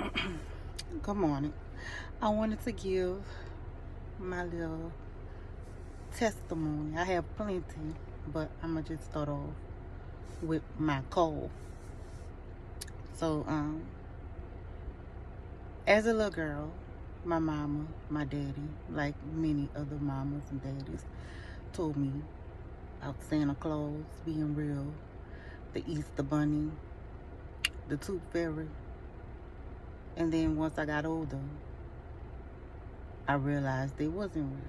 Good morning. I wanted to give my little testimony. I have plenty, but I'm gonna just start off with my cold. So, as a little girl, my mama, my daddy, like many other mamas and daddies, told me about Santa Claus being real, the Easter Bunny, the Tooth Fairy, and then once I got older, I realized they wasn't real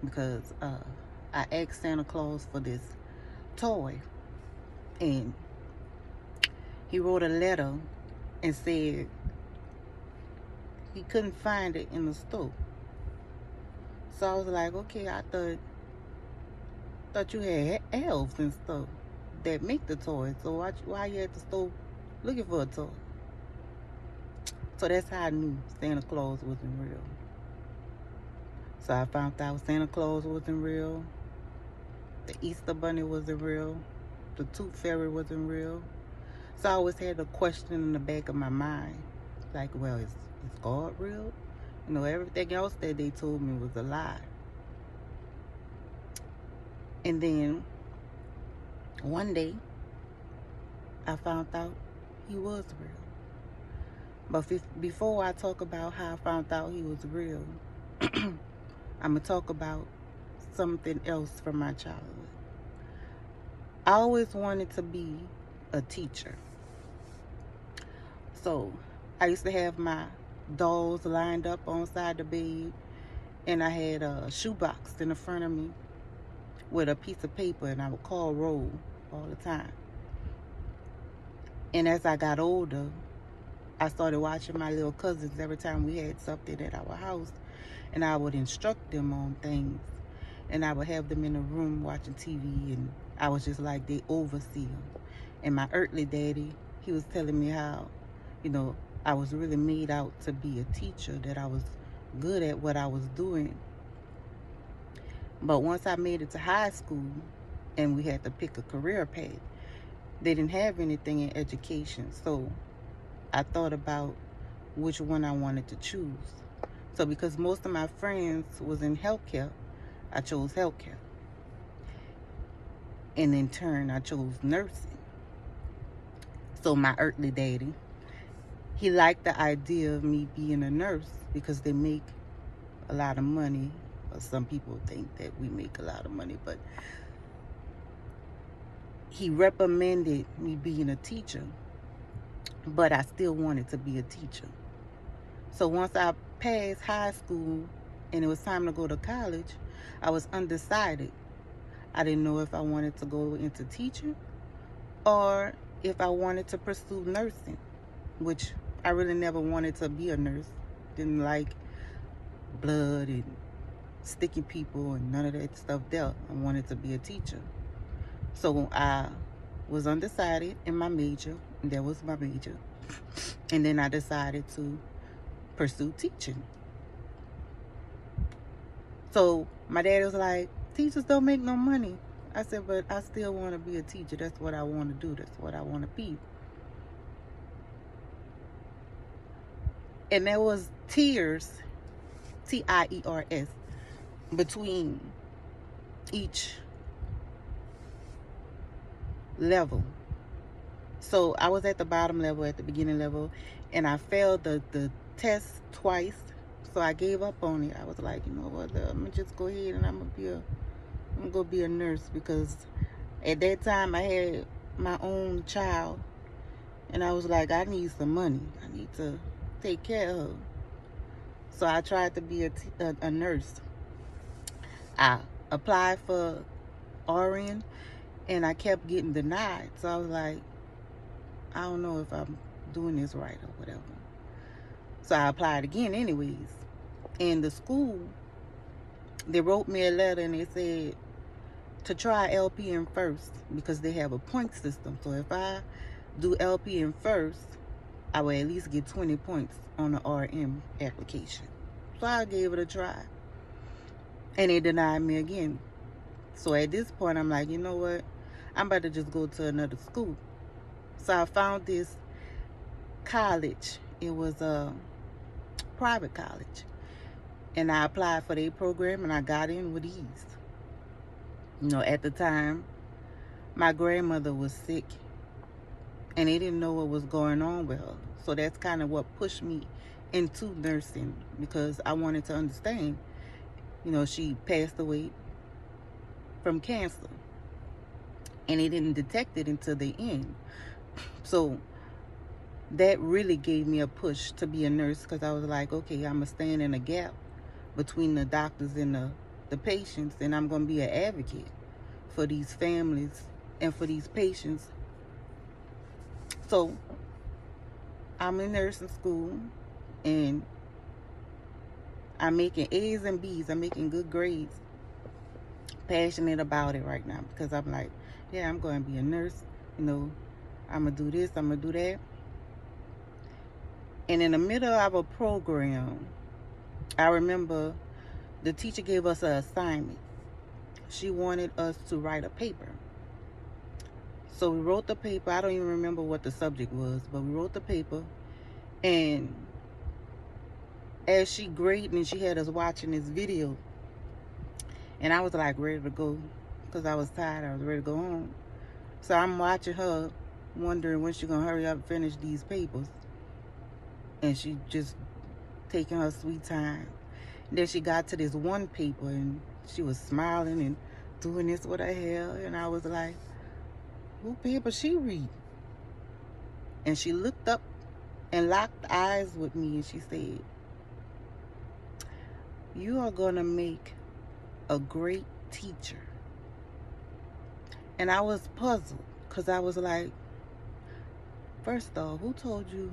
because I asked Santa Claus for this toy, and he wrote a letter and said he couldn't find it in the store. So I was like, okay, I thought you had elves and stuff that make the toys. So why you at the store looking for a toy? So that's how I knew Santa Claus wasn't real. So I found out Santa Claus wasn't real. The Easter Bunny wasn't real. The Tooth Fairy wasn't real. So I always had a question in the back of my mind, like, well, is God real? You know, everything else that they told me was a lie. And then one day, I found out he was real. But before I talk about how I found out he was real, I'm going to talk about something else from my childhood. I always wanted to be a teacher. So I used to have my dolls lined up on side the bed, and I had a shoebox in the front of me with a piece of paper, and I would call roll all the time. And as I got older, I started watching my little cousins every time we had something at our house, and I would instruct them on things, and I would have them in a room watching TV, and I was just like the overseer. And my earthly daddy, he was telling me how, you know, I was really made out to be a teacher, that I was good at what I was doing. But once I made it to high school and we had to pick a career path, they didn't have anything in education. So I thought about which one I wanted to choose. So because most of my friends was in healthcare, I chose healthcare. And in turn, I chose nursing. So my earthly daddy, he liked the idea of me being a nurse because they make a lot of money. Or some people think that we make a lot of money, but he recommended me being a teacher, but I still wanted to be a teacher. So once I passed high school and it was time to go to college, I was undecided. I didn't know if I wanted to go into teaching or if I wanted to pursue nursing, which I really never wanted to be a nurse. Didn't like blood and sticking people and none of that stuff there. I wanted to be a teacher. So I was undecided in my major. That was my major. And then I decided to pursue teaching. So my dad was like, teachers don't make no money. I said, but I still want to be a teacher. That's what I want to do. That's what I want to be. And there was tiers, Tiers, between each level. So I was at the bottom level, at the beginning level, and I failed the test twice. So I gave up on it. I was like, you know what, I'm gonna just go ahead and I'm gonna go be a nurse, because at that time I had my own child, and I was like, I need some money. I need to take care of her. So I tried to be a nurse. I applied for RN, and I kept getting denied. So I was like, I don't know if I'm doing this right or whatever. So I applied again anyways. And the school, they wrote me a letter and they said to try LPN first because they have a point system. So if I do LPN first, I will at least get 20 points on the RM application. So I gave it a try. And they denied me again. So at this point, I'm like, you know what? I'm about to just go to another school. So I found this college It was a private college. And I applied for their program and I got in with ease. You know, at the time, my grandmother was sick and they didn't know what was going on with her. So that's kind of what pushed me into nursing, because I wanted to understand. You know, she passed away from cancer and they didn't detect it until the end. So that really gave me a push to be a nurse, because I was like, okay, I'm going to stand in a gap between the doctors and the patients, and I'm going to be an advocate for these families and for these patients. So I'm in nursing school and I'm making A's and B's. I'm making good grades. Passionate about it right now, because I'm like, yeah, I'm going to be a nurse. You know, I'm going to do this, I'm going to do that. And in the middle of a program, I remember the teacher gave us an assignment. She wanted us to write a paper. So we wrote the paper. I don't even remember what the subject was, but we wrote the paper. And as she graded and she had us watching this video, and I was like ready to go because I was tired. I was ready to go home. So I'm watching her, wondering when she's going to hurry up and finish these papers. And she just taking her sweet time. And then she got to this one paper and she was smiling and doing this with her hair. And I was like, who paper she read? And she looked up and locked eyes with me and she said, you are going to make a great teacher. And I was puzzled, because I was like, first off, who told you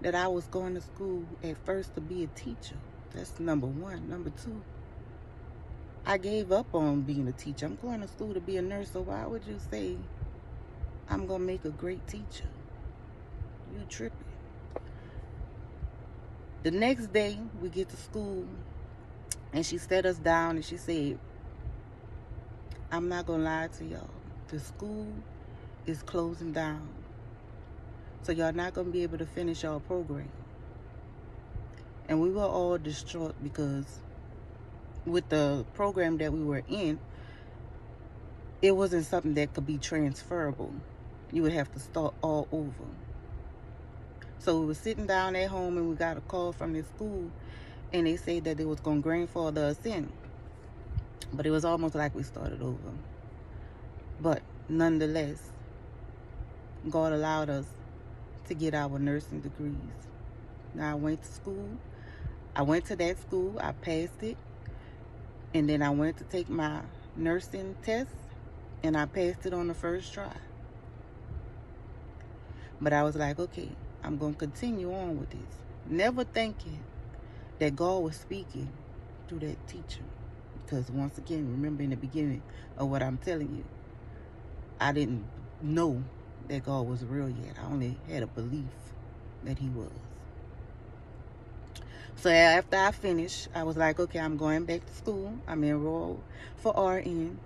that I was going to school at first to be a teacher? That's number one. Number two, I gave up on being a teacher. I'm going to school to be a nurse, so why would you say I'm going to make a great teacher? You tripping. The next day, we get to school, and she sat us down, and she said, I'm not going to lie to y'all. The school is closing down. So y'all not going to be able to finish our program. And we were all distraught, because with the program that we were in, it wasn't something that could be transferable. You would have to start all over. So we were sitting down at home and we got a call from the school and they said that they was going to grandfather us in. But it was almost like we started over. But nonetheless, God allowed us to get our nursing degrees. Now I went to school. I went to that school. I passed it. And then I went to take my nursing test. And I passed it on the first try. But I was like, okay, I'm going to continue on with this. Never thinking that God was speaking through that teacher. Because once again, remember in the beginning of what I'm telling you, I didn't know that God was real yet. I only had a belief that he was. So after I finished, I was like, okay, I'm going back to school. I'm enrolled for RN.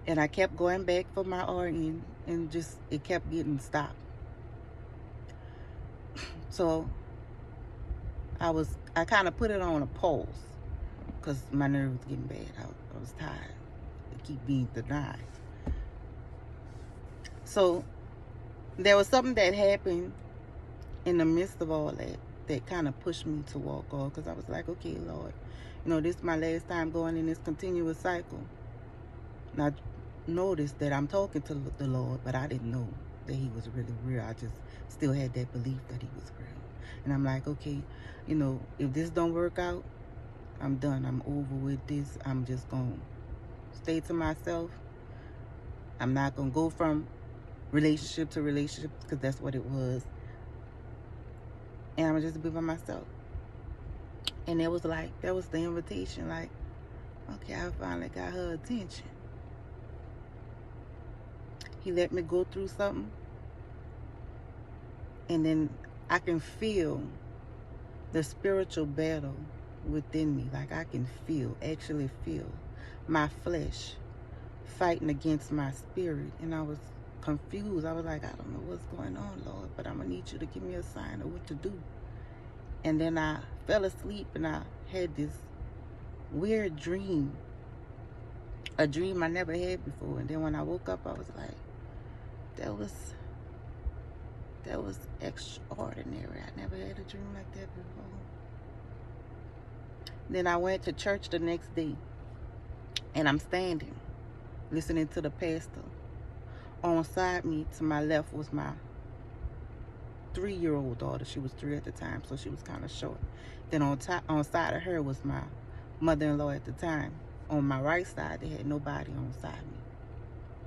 And I kept going back for my RN, and just, it kept getting stopped. So I kind of put it on a pause, because my nerves was getting bad. I was tired. It keep being denied. So there was something that happened in the midst of all that kind of pushed me to walk off, because I was like, okay, Lord, you know, this is my last time going in this continuous cycle. And I noticed that I'm talking to the Lord, but I didn't know that he was really real. I just still had that belief that he was real. And I'm like, okay, you know, if this don't work out, I'm done. I'm over with this. I'm just going to stay to myself. I'm not going to go from relationship to relationship, because that's what it was. And I'm just be by myself. And it was like, that was the invitation. Like, okay, I finally got her attention. He let me go through something. And then I can feel the spiritual battle within me. Like I can actually feel my flesh fighting against my spirit. And I was confused. I was like, I don't know what's going on, Lord, but I'm going to need you to give me a sign of what to do. And then I fell asleep and I had this weird dream, a dream I never had before. And then when I woke up, I was like, that was extraordinary. I never had a dream like that before. Then I went to church the next day, and I'm standing, listening to the pastor. On side me, to my left, was my 3-year-old daughter. She was 3 at the time, so she was kind of short. Then on side of her was my mother-in-law at the time. On my right side, they had nobody on side me.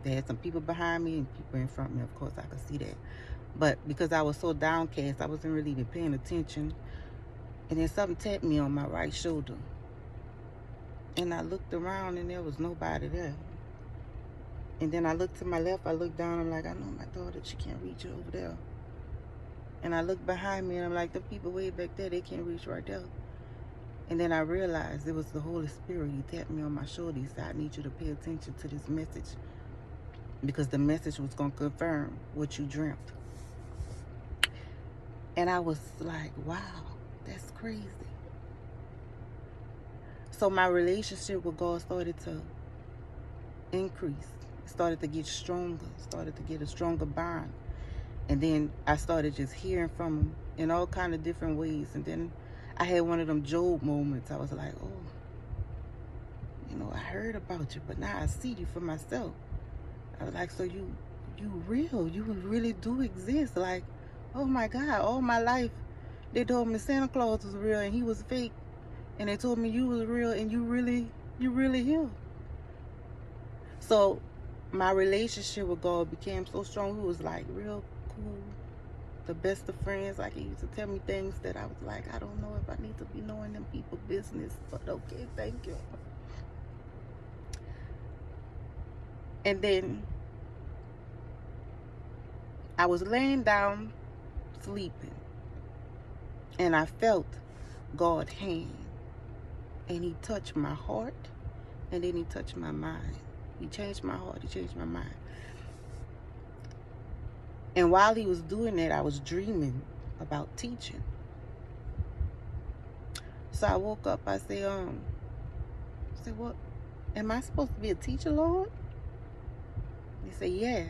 They had some people behind me and people in front of me. Of course, I could see that. But because I was so downcast, I wasn't really even paying attention. And then something tapped me on my right shoulder. And I looked around and there was nobody there. And then I looked to my left, I looked down, I'm like, I know my daughter, she can't reach over there. And I looked behind me and I'm like, the people way back there, they can't reach right there. And then I realized it was the Holy Spirit. He tapped me on my shoulder. He said, I need you to pay attention to this message, because the message was going to confirm what you dreamt. And I was like, wow, that's crazy. So my relationship with God started to increase. It started to get stronger. Started to get a stronger bond. And then I started just hearing from him in all kind of different ways. And then I had one of them Job moments. I was like, oh, you know, I heard about you, but now I see you for myself. I was like, so you real. You really do exist. Like, oh my God, all my life they told me Santa Claus was real and he was fake. And they told me you was real and you really here. So my relationship with God became so strong. He was like real cool, the best of friends. Like, he used to tell me things that I was like, I don't know if I need to be knowing them people business, but okay, thank you. And then I was laying down sleeping, and I felt God's hand, and he touched my heart, and then he touched my mind. He changed my heart, he changed my mind. And while he was doing that, I was dreaming about teaching. So I woke up, I said, what, am I supposed to be a teacher, Lord? He said, yeah.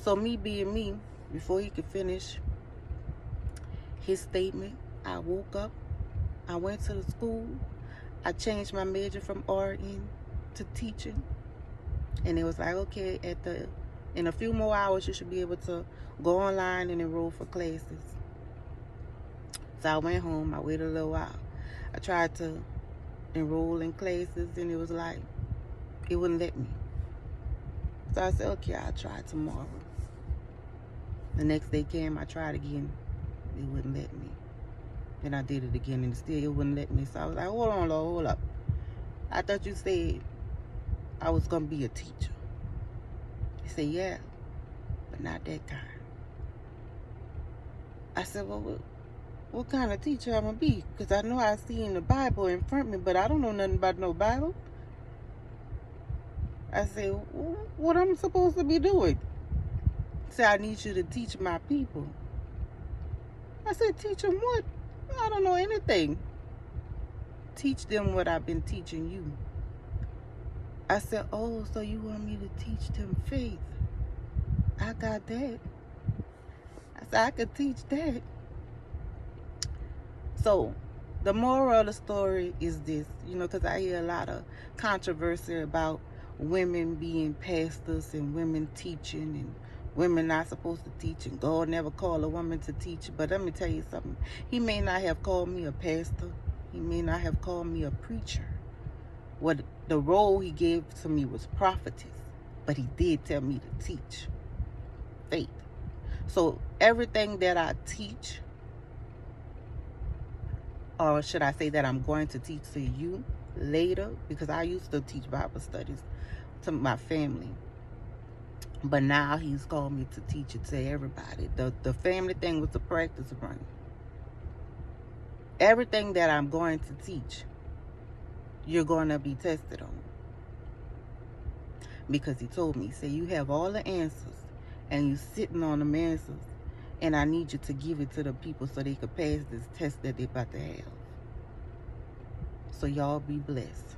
So me being me, before he could finish his statement, I woke up, I went to the school, I changed my major from RN to teaching. And it was like, okay, in a few more hours, you should be able to go online and enroll for classes. So I went home, I waited a little while. I tried to enroll in classes and it was like, it wouldn't let me. So I said, okay, I'll try tomorrow. The next day came, I tried again. It wouldn't let me. Then I did it again and still it wouldn't let me. So I was like, hold on, Lord, hold up. I thought you said I was going to be a teacher. He said, yeah, but not that kind. I said, well, what kind of teacher I'm going to be? Because I know I see in the Bible in front of me, but I don't know nothing about no Bible. I said, what I'm supposed to be doing? He said, I need you to teach my people. I said, teach them what? I don't know anything. Teach them what I've been teaching you. I said, oh, so you want me to teach them faith? I got that. I said, I could teach that. So the moral of the story is this, because I hear a lot of controversy about women being pastors and women teaching and women not supposed to teach, and God never called a woman to teach. But let me tell you something. He may not have called me a pastor. He may not have called me a preacher. What the role he gave to me was prophetess, but he did tell me to teach faith. So everything that I teach, or should I say that I'm going to teach to you later, because I used to teach Bible studies to my family, but now he's called me to teach it to everybody. The family thing was a practice run. Everything that I'm going to teach, you're going to be tested on. because he told me, he said, you have all the answers and you sitting on them answers, and I need you to give it to the people so they could pass this test that they about to have. So y'all be blessed.